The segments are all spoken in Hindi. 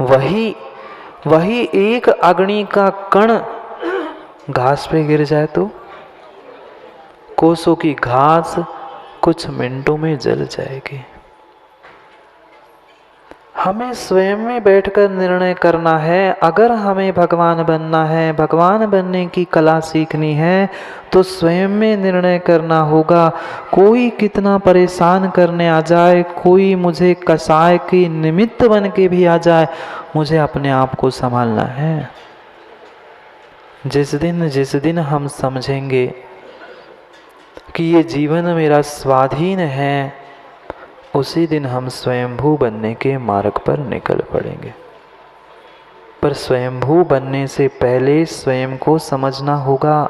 वही एक अग्नि का कण घास पे गिर जाए तो कोसों की घास कुछ मिनटों में जल जाएगी। हमें स्वयं में बैठकर निर्णय करना है। अगर हमें भगवान बनना है, भगवान बनने की कला सीखनी है, तो स्वयं में निर्णय करना होगा। कोई कितना परेशान करने आ जाए, कोई मुझे कसाय की निमित्त बन के भी आ जाए, मुझे अपने आप को संभालना है। जिस दिन हम समझेंगे कि ये जीवन मेरा स्वाधीन है, उसी दिन हम स्वयंभू बनने के मार्ग पर निकल पड़ेंगे। पर स्वयंभू बनने से पहले स्वयं को समझना होगा,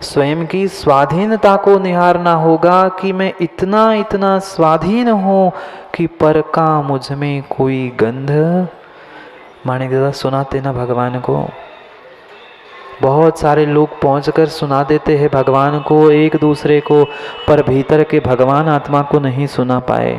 स्वयं की स्वाधीनता को निहारना होगा कि मैं इतना स्वाधीन हूँ कि पर का मुझ में कोई गंध। माणिक दादा सुनाते ना भगवान को, बहुत सारे लोग पहुंचकर सुना देते हैं भगवान को एक दूसरे को, पर भीतर के भगवान आत्मा को नहीं सुना पाए।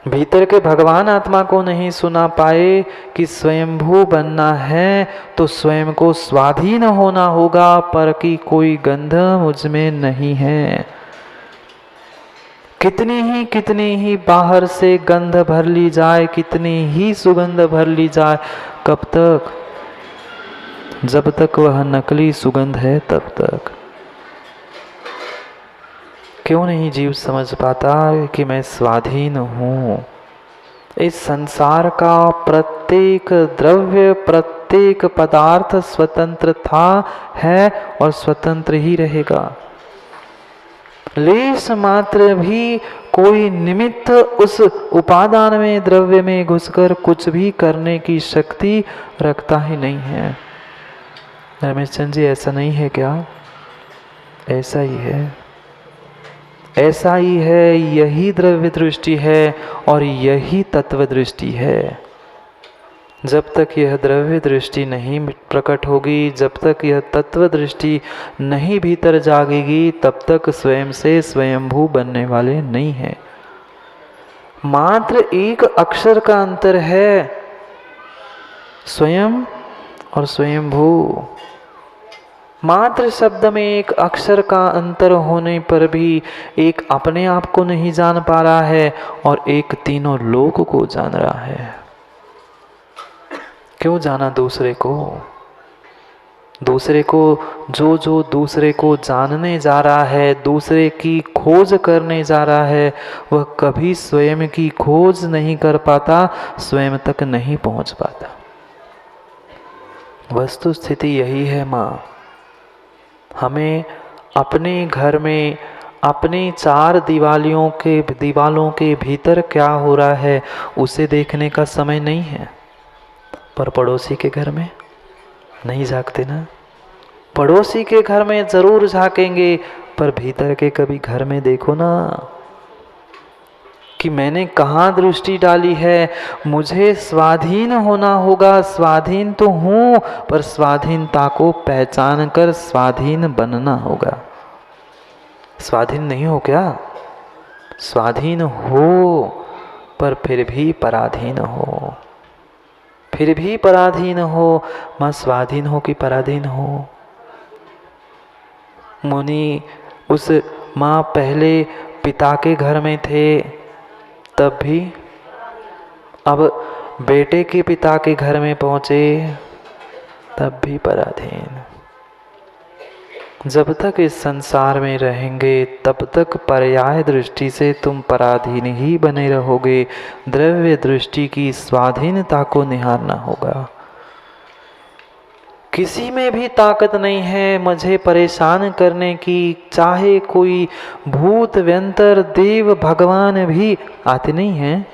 भीतर के भगवान आत्मा को नहीं सुना पाए कि स्वयंभू बनना है तो स्वयं को स्वाधीन होना होगा, पर की कोई गंध मुझ में नहीं है। कितनी ही बाहर से गंध भर ली जाए, कितनी ही सुगंध भर ली जाए, कब तक? जब तक वह नकली सुगंध है तब तक। क्यों नहीं जीव समझ पाता कि मैं स्वाधीन हूं? इस संसार का प्रत्येक द्रव्य, प्रत्येक पदार्थ स्वतंत्र था, है और स्वतंत्र ही रहेगा। लेश मात्र भी कोई निमित्त उस उपादान में, द्रव्य में घुसकर कुछ भी करने की शक्ति रखता ही नहीं है। रमेश चंद जी, ऐसा नहीं है क्या? ऐसा ही है, ऐसा ही है। यही द्रव्य दृष्टि है और यही तत्व दृष्टि है। जब तक यह द्रव्य दृष्टि नहीं प्रकट होगी, जब तक यह तत्व दृष्टि नहीं भीतर जागेगी, तब तक स्वयं से स्वयंभू बनने वाले नहीं है। मात्र एक अक्षर का अंतर है, स्वयं और स्वयंभू। मात्र शब्द में एक अक्षर का अंतर होने पर भी एक अपने आप को नहीं जान पा रहा है और एक तीनों लोक को जान रहा है। क्यों जाना दूसरे को? दूसरे को जो दूसरे को जानने जा रहा है, दूसरे की खोज करने जा रहा है, वह कभी स्वयं की खोज नहीं कर पाता, स्वयं तक नहीं पहुंच पाता। वस्तु स्थिति यही है माँ। हमें अपने घर में, अपनी चार दीवालों के भीतर क्या हो रहा है उसे देखने का समय नहीं है। पर पड़ोसी के घर में नहीं झांकते ना। पड़ोसी के घर में जरूर झांकेंगे, पर भीतर के कभी घर में देखो ना कि मैंने कहाँ दृष्टि डाली है। मुझे स्वाधीन होना होगा। स्वाधीन तो हूँ, पर स्वाधीनता को पहचान कर स्वाधीन बनना होगा। स्वाधीन नहीं हो क्या? स्वाधीन हो, पर फिर भी पराधीन हो। फिर भी पराधीन हो। माँ स्वाधीन हो कि पराधीन हो? मुनि उस माँ पहले पिता के घर में थे तब भी, अब बेटे के पिता के घर में पहुंचे तब भी पराधीन। जब तक इस संसार में रहेंगे तब तक पर्याय दृष्टि से तुम पराधीन ही बने रहोगे। द्रव्य दृष्टि की स्वाधीनता को निहारना होगा। किसी में भी ताकत नहीं है मुझे परेशान करने की। चाहे कोई भूत, व्यंतर, देव, भगवान भी आते नहीं हैं,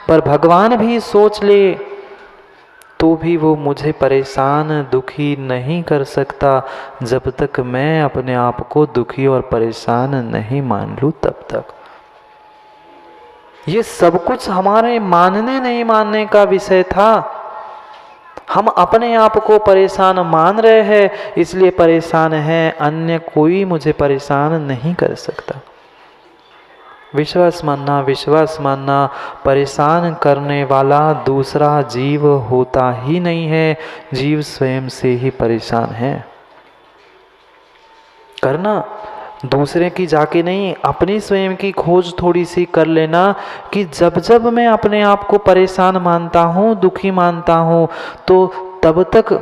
पर भगवान भी सोच ले तो भी वो मुझे परेशान, दुखी नहीं कर सकता जब तक मैं अपने आप को दुखी और परेशान नहीं मान लूं तब तक। ये सब कुछ हमारे मानने नहीं मानने का विषय था। हम अपने आप को परेशान मान रहे हैं, इसलिए परेशान हैं। अन्य कोई मुझे परेशान नहीं कर सकता। विश्वास मानना परेशान करने वाला दूसरा जीव होता ही नहीं है, जीव स्वयं से ही परेशान है। करना दूसरे की जाके नहीं, अपनी स्वयं की खोज थोड़ी सी कर लेना कि जब जब मैं अपने आप को परेशान मानता हूँ, दुखी मानता हूँ, तो तब तक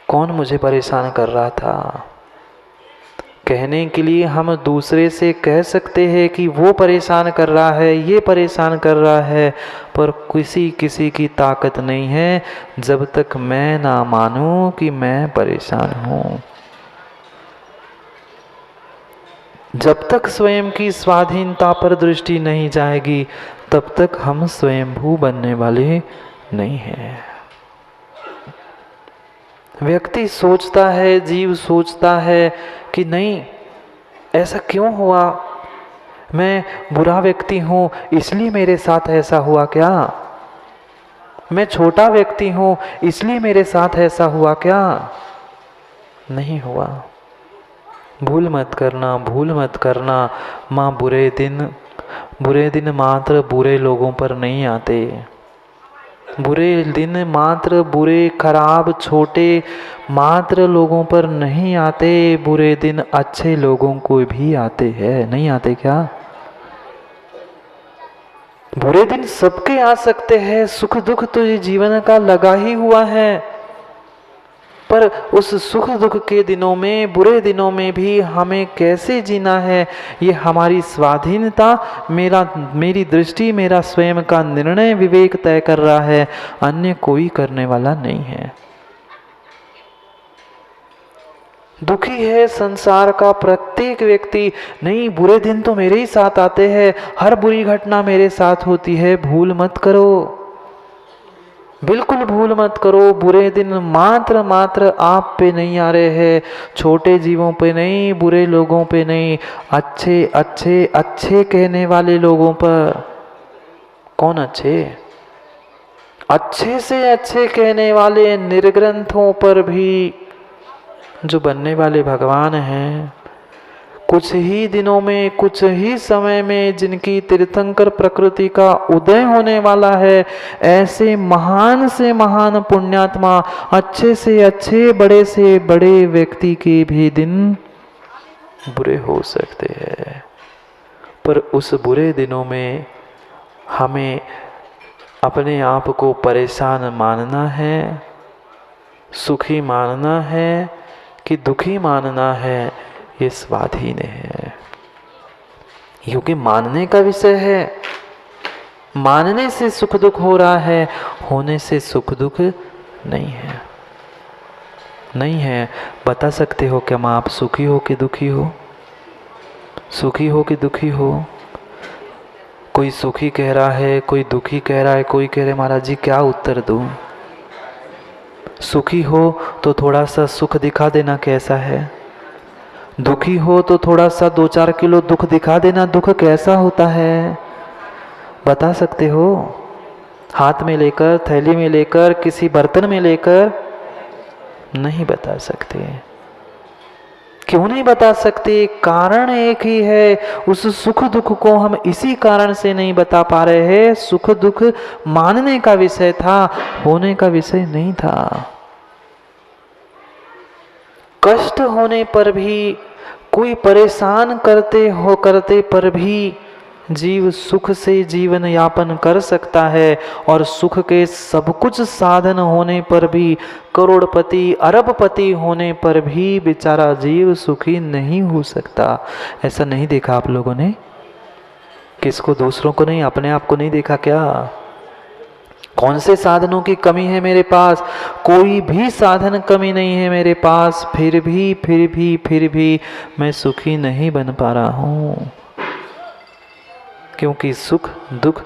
कौन मुझे परेशान कर रहा था। कहने के लिए हम दूसरे से कह सकते हैं कि वो परेशान कर रहा है, ये परेशान कर रहा है, पर किसी की ताकत नहीं है जब तक मैं ना मानूं कि मैं परेशान हूँ। जब तक स्वयं की स्वाधीनता पर दृष्टि नहीं जाएगी तब तक हम स्वयंभू बनने वाले नहीं हैं। व्यक्ति सोचता है, जीव सोचता है कि नहीं, ऐसा क्यों हुआ, मैं बुरा व्यक्ति हूँ इसलिए मेरे साथ ऐसा हुआ क्या, मैं छोटा व्यक्ति हूँ इसलिए मेरे साथ ऐसा हुआ क्या। नहीं हुआ। भूल मत करना। माँ बुरे दिन मात्र बुरे लोगों पर नहीं आते। बुरे दिन मात्र बुरे, खराब, छोटे मात्र लोगों पर नहीं आते। बुरे दिन अच्छे लोगों को भी आते हैं। नहीं आते क्या? बुरे दिन सबके आ सकते हैं। सुख दुख तो ये जीवन का लगा ही हुआ है, पर उस सुख दुख के दिनों में, बुरे दिनों में भी हमें कैसे जीना है, ये हमारी स्वाधीनता, मेरी दृष्टि, मेरा स्वयं का निर्णय, विवेक तय कर रहा है, अन्य कोई करने वाला नहीं है। दुखी है संसार का प्रत्येक व्यक्ति। नहीं, बुरे दिन तो मेरे ही साथ आते हैं, हर बुरी घटना मेरे साथ होती है। भूल मत करो, बिल्कुल भूल मत करो। बुरे दिन मात्र आप पे नहीं आ रहे हैं, छोटे जीवों पे नहीं, बुरे लोगों पे नहीं, अच्छे कहने वाले लोगों पर। कौन अच्छे? अच्छे से अच्छे कहने वाले निर्ग्रंथों पर भी, जो बनने वाले भगवान हैं। कुछ ही दिनों में, कुछ ही समय में जिनकी तीर्थंकर प्रकृति का उदय होने वाला है, ऐसे महान से महान पुण्यात्मा, अच्छे से अच्छे, बड़े से बड़े व्यक्ति के भी दिन बुरे हो सकते हैं। पर उस बुरे दिनों में हमें अपने आप को परेशान मानना है, सुखी मानना है कि दुखी मानना है, ये स्वाधीन है। क्योंकि मानने का विषय है। मानने से सुख दुख हो रहा है, होने से सुख दुख नहीं है। नहीं है। बता सकते हो क्या माँ, आप सुखी हो कि दुखी हो? सुखी हो कि दुखी हो? कोई सुखी कह रहा है, कोई दुखी कह रहा है, कोई कह रहे महाराज जी क्या उत्तर दूं? सुखी हो तो थोड़ा सा सुख दिखा देना कैसा है, दुखी हो तो थोड़ा सा 2-4 किलो दुख दिखा देना, दुख कैसा होता है बता सकते हो? हाथ में लेकर, थैली में लेकर, किसी बर्तन में लेकर नहीं बता सकते। क्यों नहीं बता सकते? कारण एक ही है। उस सुख दुख को हम इसी कारण से नहीं बता पा रहे हैं। सुख दुख मानने का विषय था, होने का विषय नहीं था। कष्ट होने पर भी, कोई परेशान करते पर भी जीव सुख से जीवन यापन कर सकता है, और सुख के सब कुछ साधन होने पर भी, करोड़पति अरबपति होने पर भी बेचारा जीव सुखी नहीं हो सकता। ऐसा नहीं देखा आप लोगों ने? किसको? दूसरों को नहीं, अपने आप को नहीं देखा क्या? कौन से साधनों की कमी है मेरे पास? कोई भी साधन कमी नहीं है मेरे पास, फिर भी मैं सुखी नहीं बन पा रहा हूँ। क्योंकि सुख दुख,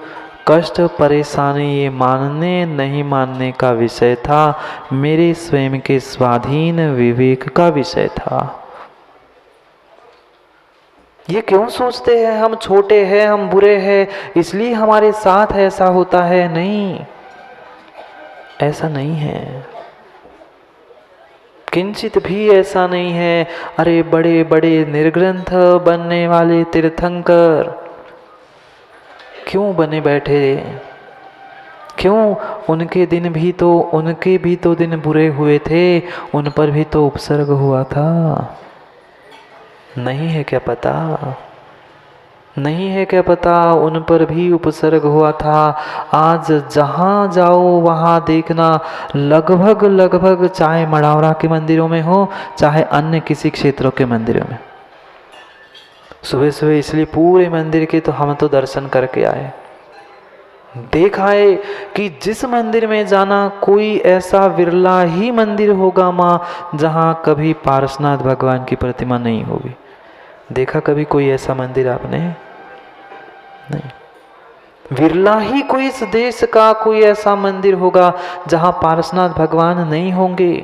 कष्ट, परेशानी ये मानने नहीं मानने का विषय था, मेरे स्वयं के स्वाधीन विवेक का विषय था। ये क्यों सोचते हैं हम छोटे हैं, हम बुरे हैं, इसलिए हमारे साथ ऐसा होता है? नहीं, ऐसा नहीं है, किंचित भी ऐसा नहीं है। अरे बड़े बड़े निर्ग्रंथ बनने वाले तीर्थंकर, क्यों बने बैठे? क्यों? उनके भी तो दिन बुरे हुए थे, उन पर भी तो उपसर्ग हुआ था। नहीं है क्या पता? नहीं है क्या पता? उन पर भी उपसर्ग हुआ था। आज जहाँ जाओ वहाँ देखना, लगभग लगभग, चाहे मढ़ौरा के मंदिरों में हो, चाहे अन्य किसी क्षेत्रों के मंदिरों में, सुबह सुबह इसलिए पूरे मंदिर के तो हम तो दर्शन करके आए, देखा है कि जिस मंदिर में जाना, कोई ऐसा विरला ही मंदिर होगा माँ जहाँ कभी पारसनाथ भगवान की प्रतिमा नहीं होगी। देखा कभी कोई ऐसा मंदिर आपने? नहीं। विरला ही कोई इस देश का कोई ऐसा मंदिर होगा जहां पारसनाथ भगवान नहीं होंगे।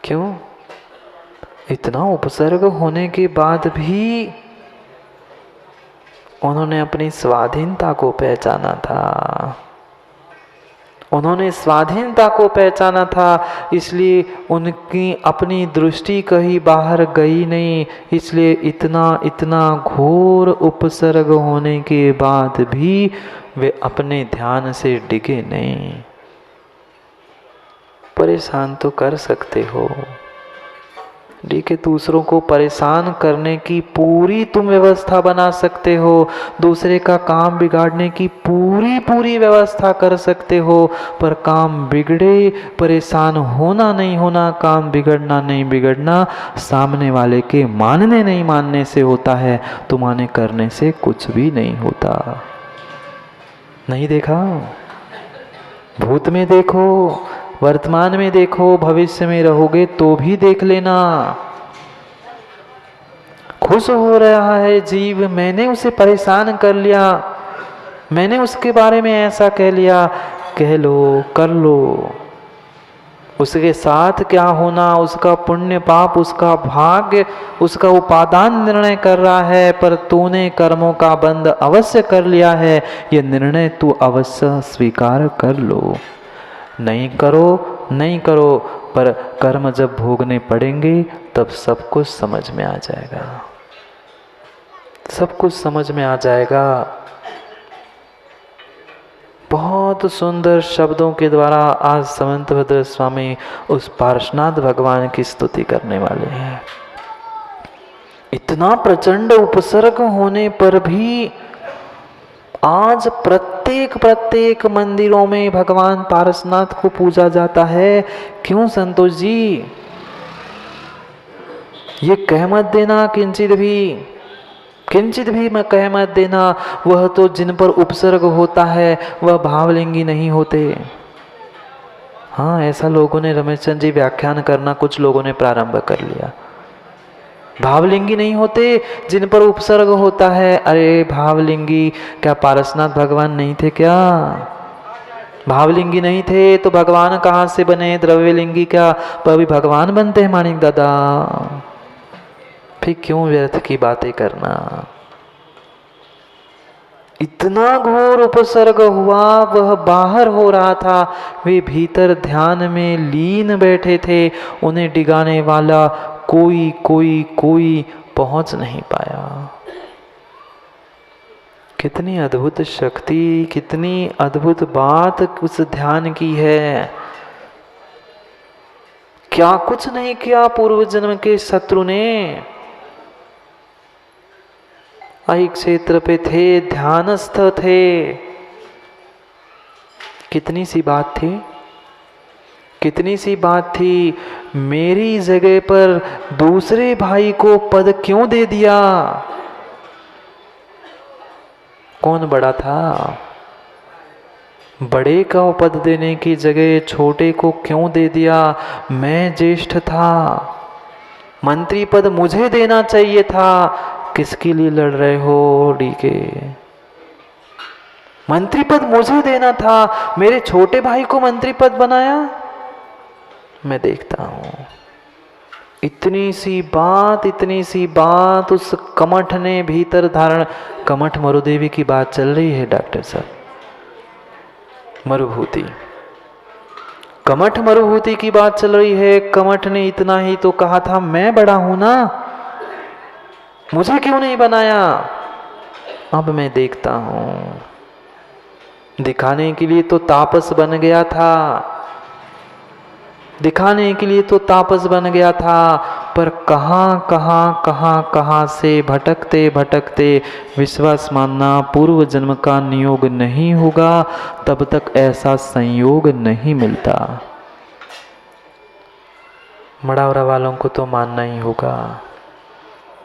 क्यों? इतना उपसर्ग होने के बाद भी उन्होंने अपनी स्वाधीनता को पहचाना था। उन्होंने स्वाधीनता को पहचाना था, इसलिए उनकी अपनी दृष्टि कहीं बाहर गई नहीं। इसलिए इतना घोर उपसर्ग होने के बाद भी वे अपने ध्यान से डिगे नहीं। परेशान तो कर सकते हो, देखिए दूसरों को परेशान करने की पूरी तुम व्यवस्था बना सकते हो, दूसरे का काम बिगाड़ने की पूरी व्यवस्था कर सकते हो, पर काम बिगड़े, परेशान होना नहीं होना, काम बिगड़ना नहीं बिगड़ना सामने वाले के मानने नहीं मानने से होता है, तुम्हारे करने से कुछ भी नहीं होता। नहीं देखा? भूत में देखो, वर्तमान में देखो, भविष्य में रहोगे तो भी देख लेना। खुश हो रहा है जीव, मैंने उसे परेशान कर लिया, मैंने उसके बारे में ऐसा कह लिया, कह लो, कर लो। उसके साथ क्या होना, उसका पुण्य पाप, उसका भाग्य, उसका उपादान निर्णय कर रहा है, पर तूने कर्मों का बंध अवश्य कर लिया है, यह निर्णय तू अवश्य स्वीकार कर लो। नहीं करो, पर कर्म जब भोगने पड़ेंगे तब सब कुछ समझ में आ जाएगा, सब कुछ समझ में आ जाएगा। बहुत सुंदर शब्दों के द्वारा आज समंतभद्र स्वामी उस पार्श्वनाथ भगवान की स्तुति करने वाले हैं। इतना प्रचंड उपसर्ग होने पर भी आज प्रत्येक मंदिरों में भगवान पारसनाथ को पूजा जाता है। क्यों संतोष जी? ये कह मत देना किंचित भी मैं कह मत देना, वह तो जिन पर उपसर्ग होता है वह भावलिंगी नहीं होते। हाँ, ऐसा लोगों ने, रमेश चंद्र जी व्याख्यान करना कुछ लोगों ने प्रारंभ कर लिया। भावलिंगी नहीं होते जिन पर उपसर्ग होता है। अरे भावलिंगी, क्या पारसनाथ भगवान नहीं थे क्या? भावलिंगी नहीं थे तो भगवान कहाँ से बने? द्रव्यलिंगी क्या पर अभी भगवान बनते हैं मानिक दादा? फिर क्यों व्यर्थ की बातें करना? इतना घोर उपसर्ग हुआ, वह बाहर हो रहा था, वे भीतर ध्यान में लीन बैठे थे। उन्हें डिगाने वाला कोई पहुंच नहीं पाया। कितनी अद्भुत शक्ति, कितनी अद्भुत बात उस ध्यान की है। क्या कुछ नहीं किया पूर्व जन्म के शत्रु ने। आई क्षेत्र पे थे, ध्यानस्थ थे। कितनी सी बात थी, मेरी जगह पर दूसरे भाई को पद क्यों दे दिया? कौन बड़ा था? बड़े को पद देने की जगह छोटे को क्यों दे दिया? मैं ज्येष्ठ था, मंत्री पद मुझे देना चाहिए था। किसके लिए लड़ रहे हो डीके? मंत्री पद मुझे देना था, मेरे छोटे भाई को मंत्री पद बनाया। मैं देखता हूं इतनी सी बात उस कमठ ने भीतर धारण। कमठ मरुदेवी की बात चल रही है डॉक्टर साहब, मरुभूति, कमठ मरुभूति की बात चल रही है। कमठ ने इतना ही तो कहा था, मैं बड़ा हूं ना, मुझे क्यों नहीं बनाया? अब मैं देखता हूँ, दिखाने के लिए तो तापस बन गया था, दिखाने के लिए तो तापस बन गया था, पर कहाँ से भटकते भटकते विश्वास मानना पूर्व जन्म का नियोग नहीं होगा, तब तक ऐसा संयोग नहीं मिलता। मड़ावरा वालों को तो मानना ही होगा।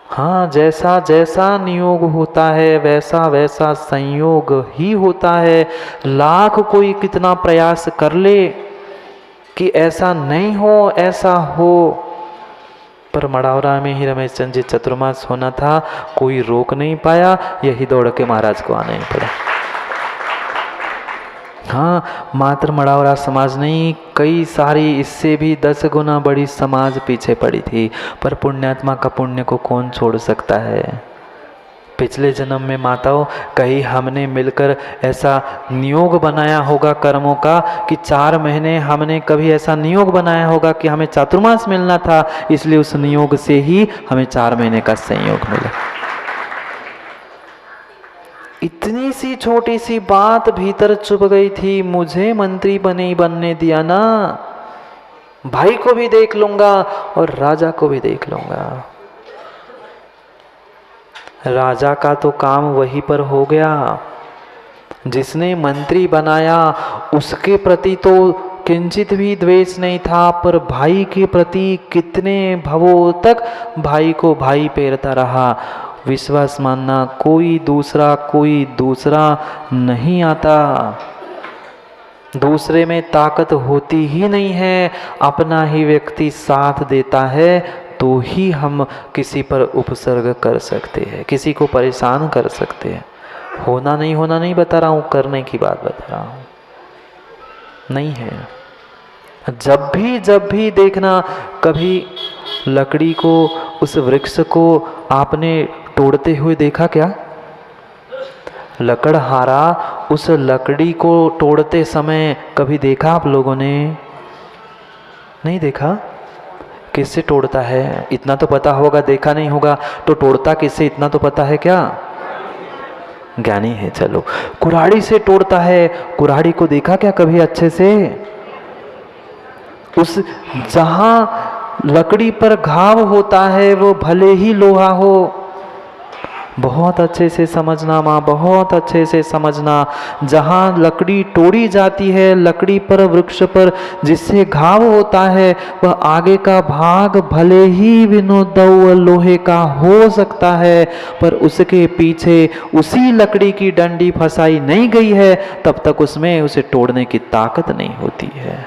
हाँ, जैसा जैसा नियोग होता है वैसा वैसा संयोग ही होता है। लाख कोई कितना प्रयास कर ले कि ऐसा नहीं हो, ऐसा हो, पर मड़ावरा में ही रमेश चंद्र जी चतुर्मास होना था, कोई रोक नहीं पाया, यही दौड़ के महाराज को आना ही पड़ा। हाँ, मात्र मड़ावरा समाज नहीं, कई सारी इससे भी 10 गुना बड़ी समाज पीछे पड़ी थी, पर पुण्यात्मा का पुण्य को कौन छोड़ सकता है। पिछले जन्म में माताओं कहीं हमने मिलकर ऐसा नियोग बनाया होगा कर्मों का कि 4 महीने हमने कभी ऐसा नियोग बनाया होगा कि हमें चातुर्मास मिलना था, इसलिए उस नियोग से ही हमें 4 महीने का संयोग मिला। इतनी सी छोटी सी बात भीतर चुभ गई थी, मुझे मंत्री बनने दिया ना, भाई को भी देख लूंगा और राजा को भी देख लूंगा। राजा का तो काम वहीं पर हो गया, जिसने मंत्री बनाया उसके प्रति तो किंचित भी द्वेष नहीं था, पर भाई के प्रति कितने भवों तक भाई को भाई पेरता रहा। विश्वास मानना कोई दूसरा नहीं आता, दूसरे में ताकत होती ही नहीं है, अपना ही व्यक्ति साथ देता है तो ही हम किसी पर उपसर्ग कर सकते हैं, किसी को परेशान कर सकते हैं। होना नहीं बता रहा हूँ, करने की बात बता रहा हूँ, नहीं है। जब भी देखना, कभी लकड़ी को, उस वृक्ष को आपने तोड़ते हुए देखा क्या? लकड़हारा उस लकड़ी को तोड़ते समय कभी देखा आप लोगों ने? नहीं देखा। किससे तोड़ता है इतना तो पता होगा, देखा नहीं होगा तो तोड़ता किससे इतना तो पता है क्या? ज्ञानी है। चलो, कुल्हाड़ी से तोड़ता है, कुल्हाड़ी को देखा क्या कभी अच्छे से? उस जहां लकड़ी पर घाव होता है वो भले ही लोहा हो, बहुत अच्छे से समझना माँ, बहुत अच्छे से समझना। जहाँ लकड़ी तोड़ी जाती है, लकड़ी पर, वृक्ष पर जिससे घाव होता है, वह आगे का भाग भले ही विनोदव लोहे का हो सकता है, पर उसके पीछे उसी लकड़ी की डंडी फंसाई नहीं गई है, तब तक उसमें उसे तोड़ने की ताकत नहीं होती है।